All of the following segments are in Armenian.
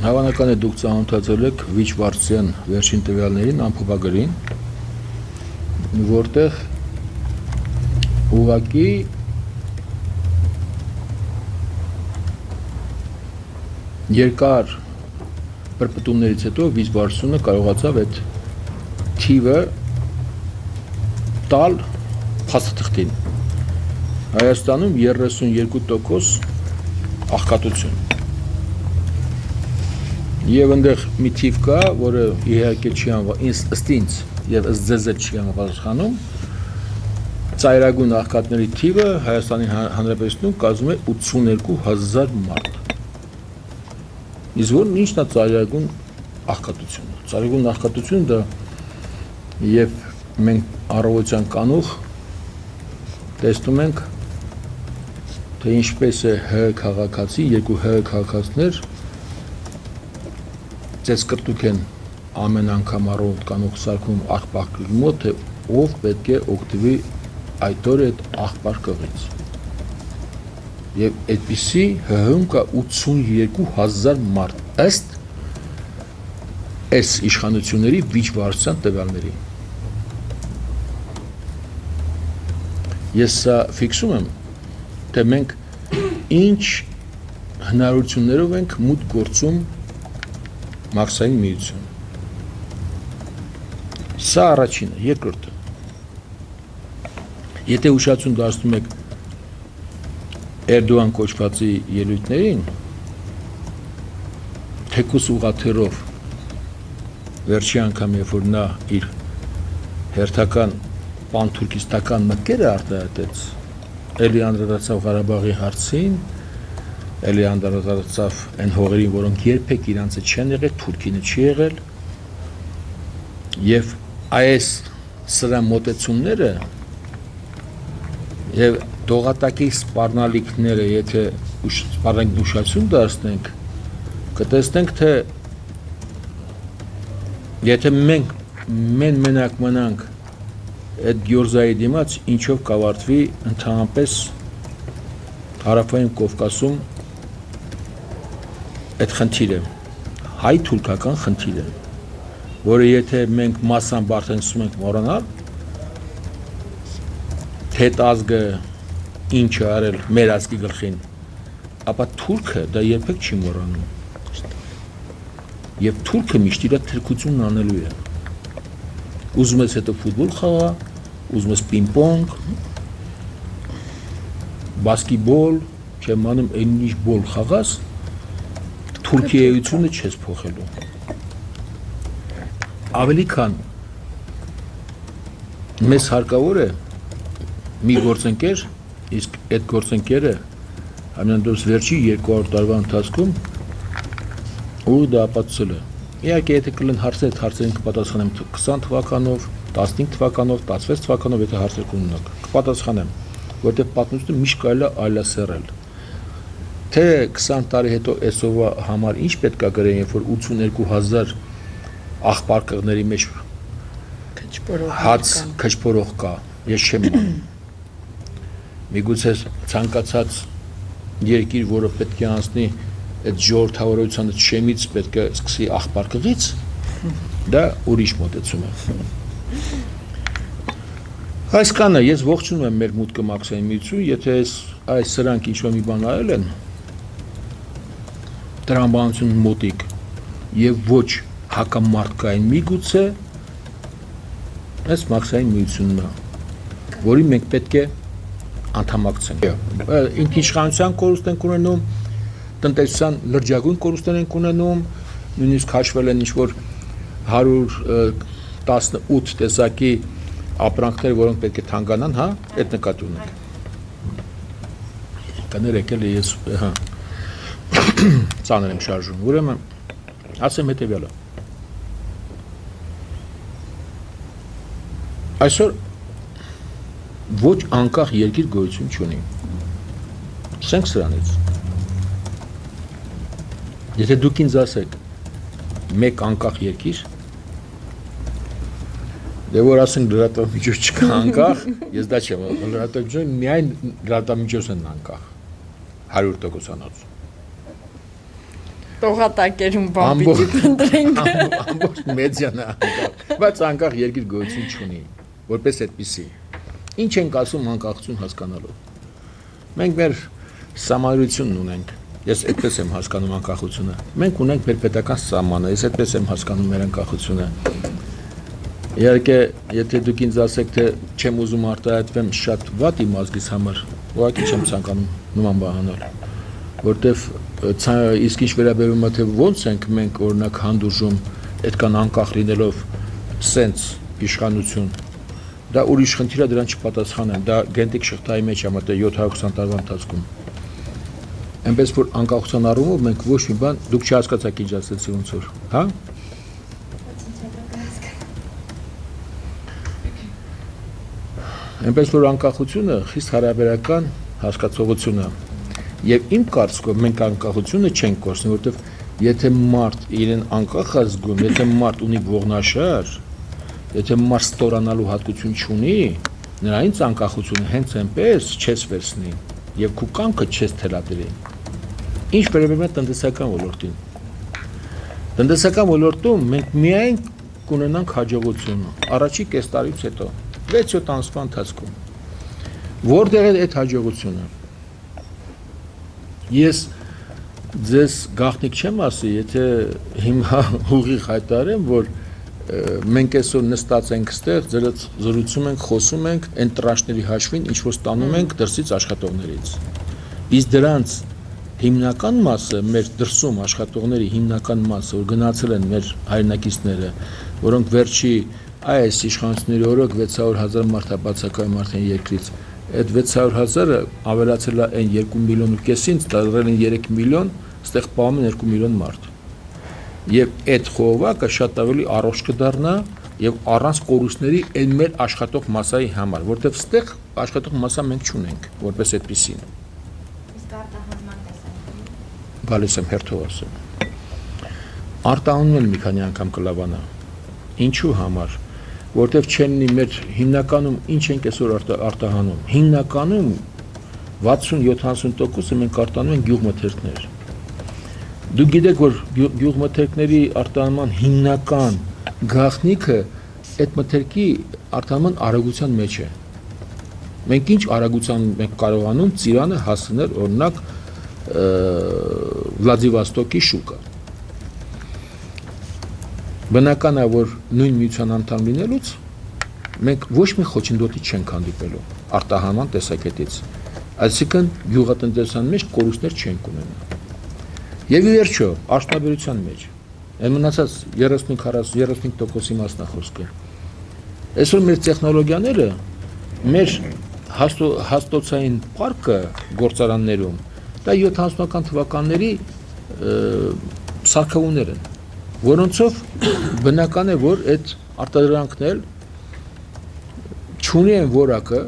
Հավանական է դուք ծանոթացել եք Վիչվարդցյան վերջին տվյալներին ամփոփագրին, որտեղ ուղղակի երկար պրպտումներից հետո Վիչվարդցյանը կարողացավ այդ թիվը տալ փաստաթղթին։ Հայաստանում 32% աղքատություն։ Եվ այնտեղ մի թիվ կա, որը իհարկե չի ըստ ինձ եւ ըստ ձեզ չի համապատասխանում, ծայրագույն աղքատների թիվը Հայաստանի Հանրապետությունում կազմում է 82,000 մարդ։ Իսկ որն ինչն է ծայրագույն աղքատությունը։ Ծայրագույն աղքատությունը դա եւ մենք առողջության կանուխ տեսնում ենք, թե ինչպես է ՀՀ քաղաքացի, երկու ՀՀ քաղաքացիներ Ձեզ կրտուք են ամեն անգամ առողջ կանուխ սարքում աղբակի մոտ, թե ով պետք է օգտվի այդ օրը այդ աղբար կղից։ Եվ այդպիսի ՀՀ-ում կա 82,000 մարդ, ըստ այս իշխանությունների Վիչվարդցյան տվյալների։ Ես սա ֆիքսում եմ, թե մենք ինչ հնարավորություններով ենք մուտք գործում Մաքսային միություն։ Սա առաջինը, երկրորդը։ Եթե ուշադրություն դարձնում եք Էրդողան կոչվածի ելույթներին, թեկուս ուղղաթիռով վերջի անգամ երբ որ նա իր հերթական պանթուրքիստական մտքերը արտահայտեց, էլի անդրադարձավ Ղարաբաղի հարցին, էլի անդրադարձավ այն հողերին, որոնք երբեք իրանցը չեն եղել, Թուրքինը չի եղել, եւ այս սրա մոտեցումները եւ դողատակի սպառնալիքները, եթե սպառնալիք ուշադրություն դարձնենք, կտեսնենք, թե եթե մենք մենակ մնանք այդ Գյորզայի դիմաց, ինչով կավարտվի ընդհանրապես Հարավային Կովկասում այդ խնդիրը, հայ-թուրքական խնդիրը, որը եթե մենք մասամբ արտաքսում ենք մոռանալ, թե ազգը ինչ է արել մեր ազգի գլխին, ապա թուրքը դա երբեք չի մոռանում։ Եվ թուրքը միշտ իր թրքությունն անելու է։ Ուզում ես հետո ֆուտբոլ խաղա, ուզում ես պինգ-պոնգ, բասկետբոլ, չեմ անում այն ինչ բոլ խաղաս, Թուրքիայությունը չես փոխելու։ Ավելի քան մեզ հարկավոր է մի գործընկեր, իսկ այդ գործընկերը ամենանդուրս վերջի 200 տարվա ընթացքում ու դա ապացուցել է։ Իհարկե եթե կլեն հարցեր, հարցերին կպատասխանեմ 20 թվականով, 15 թվականով, 16 թվականով, եթե հարցեր կունենաք, կպատասխանեմ, որտեղ պատմությունը միշտ կարելի է այլասերել։ Թե 20 տարի հետո այսօրվա համար ինչ պետք է գրեն, երբ որ 82,000 աղբար կղների մեջ հաց քչփորող կա, ես չեմ մանում։ Միգուցե ցանկացած երկիր, որը պետք է անցնի այդ ժողովրդավարությանը չեմից պետք է սկսի աղբար կղից, դա ուրիշ մոտեցում է։ Այսքանը ես ողջունում եմ մեր մուտքը Մաքսային միություն, եթե այս սրանք ինչ-որ մի բան արել են, տրամաբանություն մոտիկ եւ ոչ հակամարտկային միգուցե այս Մաքսային միությունն է, որին մենք պետք է անդամակցենք։ Ինքնիշխանության կորուստ ենք ունենում, տնտեսության լրջագույն կորուստներ ենք ունենում, նույնիսկ հաշվել են ինչ-որ 118 տեսակի ապրանքներ, որոնք պետք է թանկանան, հա, այդ նկատի ունենք։ Կներեք էլի ես, հա, ծանր եմ շարժում, ուրեմն ասեմ հետևյալը։ Այսօր ոչ անկախ երկիր գոյություն չունի։ Սկսենք սրանից։ Եթե դուք ինձ ասեք մեկ անկախ երկիր, դե որ ասենք լրատվամիջոց չկա անկախ, ես դա չեմ, լրատվամիջոցը միայն լրատվամիջոցն են անկախ 100%-անոց։ Տողատակերում բամբիջի փնտրենք։ Ամբողջ մեդիան է անկախ, բայց անկախ երկիր գոյություն չունի, որպես այդպիսի։ Ինչ ենք ասում անկախություն հասկանալով։ Մենք մեր սահմանադրությունն ունենք, ես այդպես եմ հասկանում անկախությունը։ Մենք ունենք մեր պետական սահմանը, ես այդպես եմ հասկանում մեր անկախությունը։ Իհարկե, եթե դուք ինձ ասեք, թե չեմ ուզում արտահայտվեմ շատ վատ իմ ազգիս համար, ուղղակի չեմ ցանկանում նման բան անել, որտեվ իսկ ինչ վերաբերում է թե ոնց ենք մենք օրինակ հանդուրժում այդքան անկախ լինելով սենց իշխանություն, դա ուրիշ խնդիր է, դրան չպատասխանեմ, դա գենտիկ շղթայի մեջ է մտել 720 տարվա ընթացքում։ Այնպես որ անկախության առումով մենք ոչ մի բան, դուք չհասկացաք ինչ ասեցի ոնց որ, հա? Այնպես որ անկախությունը խիստ հարաբերական հասկացողություն է։ Եվ իմ կարծիքով մենք անկախությունը չենք կորցնի, որովհետև եթե մարդ իրեն անկախ է զգում, եթե մարդ ունի ողնաշար, եթե մարդ ստորանալու հատկություն չունի, նրանից անկախությունը հենց այնպես չես վերցնի եւ քո կամքը չես թելադրի։ Ինչ վերաբերում է տնտեսական ոլորտին։ Տնտեսական ոլորտում մենք միայն կունենանք հաջողություն առաջի կես տարուց հետո 6-7 ամսվա ընթացքում։ Որտեղ է այդ հաջողությունը։ Ես ձեզ գաղտնիք չեմ ասի, եթե հիմա ուղիղ հայտարարեմ, որ մենք այսօր նստած ենք ստեղ, ձերից զրուցում ենք, խոսում ենք, այն տրաշների հաշվին ինչ որ ստանում ենք դրսից աշխատողներից։ Իսկ դրանց հիմնական մասը, մեր դրսում աշխատողների հիմնական մասը, որ գնացել են մեր հայրենակիցները, որոնք վերջի այս իշխանությունների օրոք 600,000 մարդ է բացակայում արդեն երկրից, այդ 600,000-ը ավելացել է այն 2,5 միլիոնին, դարձել են 3 միլիոն, ստեղ պահում են 2 միլիոն մարդ։ Եվ այդ խողովակը շատ ավելի առողջ կդառնա եւ առանց կորուստների այն մեր աշխատող մասայի համար, որտեղ ստեղ աշխատող մասա մենք չունենք, որպես այդպեսին։ Իսկ արտահանման տեսանկյունից։ Գալիս եմ հերթով ասեմ։ Արտահանումն էլ մի քանի անգամ կլավանա։ Ինչու համար։ Որտեվ չեն լինի մեր հիմնականում ինչ ենք այսօր արտահանում։ Հիմնականում 60-70%-ը մենք արտահանում ենք գյուղմթերքներ։ Դուք գիտեք, որ գյուղմթերքների արտահանման հիմնական գաղտնիքը այդ մթերքի արտահանման արագության մեջ է։ Մենք ինչ արագության մենք կարողանում Ծիրանը հասնել օրինակ Վլադիվոստոկի շուկա։ Բնական է, որ նույն միության անդամ լինելուց մենք ոչ մի խոչընդոտի չենք հանդիպելու արտահանման տեսակետից, այսինքն գյուղատնտեսության մեջ կորուստներ չենք ունենա։ Եվ ի վերջո, արդյունաբերության մեջ այն մնացած 35-40-35%-ի մասն է խոսքը։ Այսօր մեր տեխնոլոգիաները, մեր հաստոցային պարկը գործարաններում, դա 70-ական թվականների սարքավորներ են, որոնցով բնական է, որ այդ արտադրանքն էլ չունի այն որակը,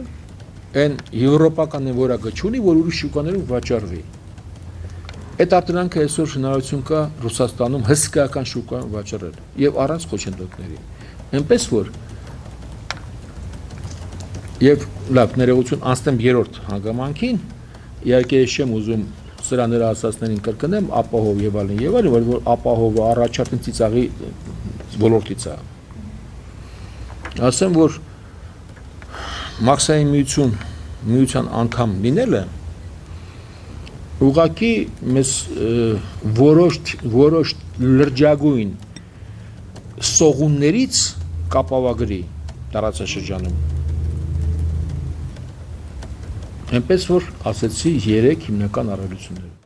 այն եվրոպական որակը չունի, որ ուրիշ շուկաներում վաճառվի։ Այդ արտադրանքը այսօր հնարավորություն կա Ռուսաստանում հսկայական շուկայում վաճառել եւ առանց խոչընդոտների։ Այնպես որ եւ լավ ներողություն անցնեմ երրորդ հանգամանքին, իհարկե ես չեմ ուզում սրաները ասածներին կրկնեմ, ապահով եւ այլն, որ ապահովը առաջարկն ծիծաղի ոլորտից է։ Ասեմ, որ մաքսային միության անդամ լինելը ուղղակի մեզ որոշ լրջագույն սողուններից կապավագրի տարածաշրջանում։ Այնպես որ ասեցի 3 հիմնական առավելություններ։